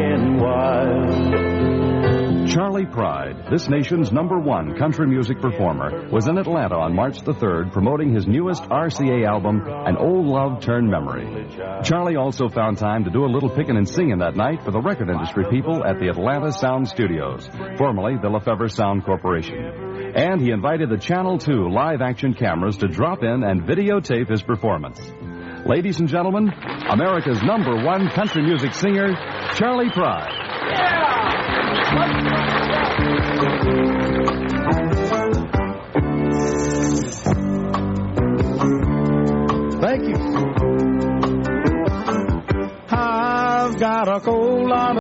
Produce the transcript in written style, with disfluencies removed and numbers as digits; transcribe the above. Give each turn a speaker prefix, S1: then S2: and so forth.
S1: running wild.
S2: Charley Pride, this nation's #1 country music performer, was in Atlanta on March the 3rd promoting his newest RCA album, An Old Love Turned Memory. Charley also found time to do a little picking and singing that night for the record industry people at the Atlanta Sound Studios, formerly the Lefevre Sound Corporation. And he invited the Channel 2 live-action cameras to drop in and videotape his performance. Ladies and gentlemen, America's #1 country music singer, Charley Pride.
S3: Thank you. I've got a cold lot